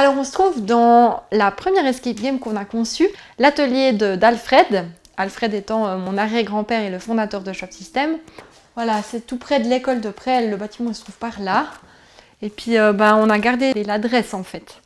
Alors on se trouve dans la première escape game qu'on a conçue, l'atelier d'Alfred. Alfred étant mon arrière-grand-père et le fondateur de Shop System. Voilà, c'est tout près de l'école de Presles, le bâtiment se trouve par là. Et puis on a gardé l'adresse en fait.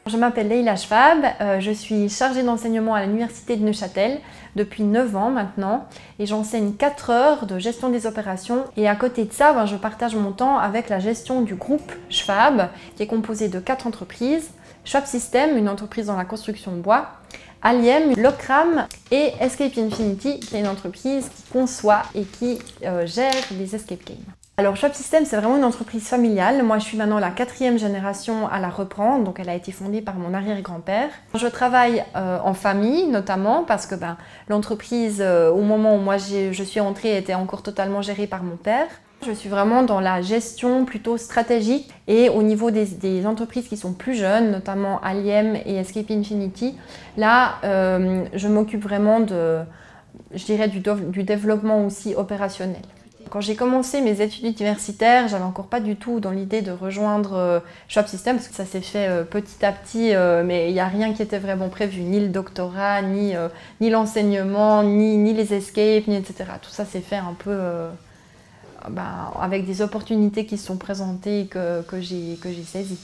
Je m'appelle Leïla Schwab, je suis chargée d'enseignement à l'université de Neuchâtel depuis 9 ans maintenant et j'enseigne 4 heures de gestion des opérations et à côté de ça, je partage mon temps avec la gestion du groupe Schwab qui est composé de 4 entreprises, Shop System, une entreprise dans la construction de bois, Aliem, Locram et Escape Infinity qui est une entreprise qui conçoit et qui gère les escape games. Alors Shop System, c'est vraiment une entreprise familiale. Moi, je suis maintenant la 4e génération à la reprendre, donc elle a été fondée par mon arrière-grand-père. Je travaille en famille, notamment parce que l'entreprise, au moment où moi je suis entrée, était encore totalement gérée par mon père. Je suis vraiment dans la gestion plutôt stratégique et au niveau des entreprises qui sont plus jeunes, notamment Aliem et Escape Infinity, là, je m'occupe vraiment du développement aussi opérationnel. Quand j'ai commencé mes études universitaires, j'avais encore pas du tout dans l'idée de rejoindre Shop System parce que ça s'est fait petit à petit, mais il n'y a rien qui était vraiment prévu, ni le doctorat, ni l'enseignement, ni les escapes, etc. Tout ça s'est fait un peu avec des opportunités qui se sont présentées et que j'ai saisies.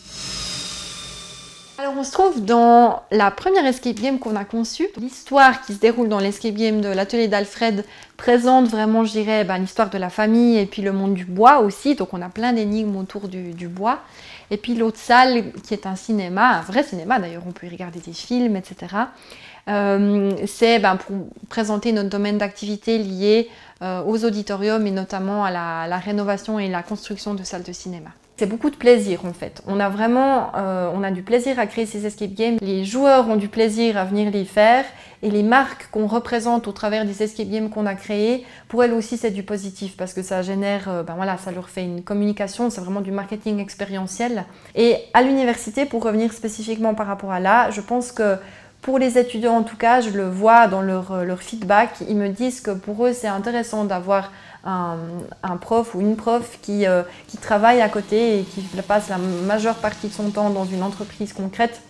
Alors on se trouve dans la première escape game qu'on a conçue. L'histoire qui se déroule dans l'escape game de l'atelier d'Alfred présente vraiment, je dirais, l'histoire de la famille et puis le monde du bois aussi. Donc on a plein d'énigmes autour du bois. Et puis l'autre salle qui est un cinéma, un vrai cinéma d'ailleurs, on peut y regarder des films, etc. C'est pour présenter notre domaine d'activité lié aux auditoriums et notamment à la rénovation et la construction de salles de cinéma. C'est beaucoup de plaisir en fait. On a du plaisir à créer ces escape games. Les joueurs ont du plaisir à venir les faire et les marques qu'on représente au travers des escape games qu'on a créés, pour elles aussi c'est du positif parce que ça génère, ça leur fait une communication, c'est vraiment du marketing expérientiel. Et à l'université, pour revenir spécifiquement par rapport à là, je pense que pour les étudiants en tout cas, je le vois dans leur feedback, ils me disent que pour eux c'est intéressant d'avoir un prof ou une prof qui travaille à côté et qui passe la majeure partie de son temps dans une entreprise concrète.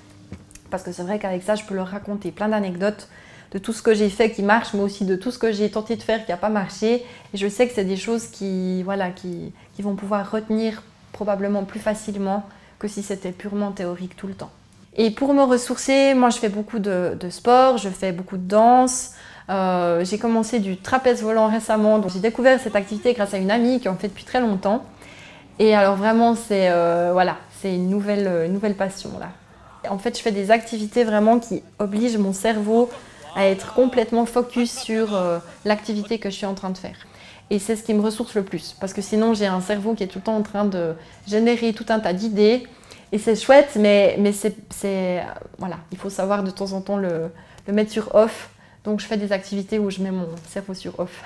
Parce que c'est vrai qu'avec ça, je peux leur raconter plein d'anecdotes de tout ce que j'ai fait qui marche, mais aussi de tout ce que j'ai tenté de faire qui n'a pas marché. Et je sais que c'est des choses qui vont pouvoir retenir probablement plus facilement que si c'était purement théorique tout le temps. Et pour me ressourcer, moi je fais beaucoup de sport, je fais beaucoup de danse. J'ai commencé du trapèze volant récemment, donc j'ai découvert cette activité grâce à une amie qui en fait depuis très longtemps. Et alors vraiment c'est une nouvelle passion là. En fait je fais des activités vraiment qui obligent mon cerveau à être complètement focus sur l'activité que je suis en train de faire. Et c'est ce qui me ressource le plus, parce que sinon j'ai un cerveau qui est tout le temps en train de générer tout un tas d'idées. Et c'est chouette, mais il faut savoir de temps en temps le mettre sur off. Donc je fais des activités où je mets mon cerveau sur off.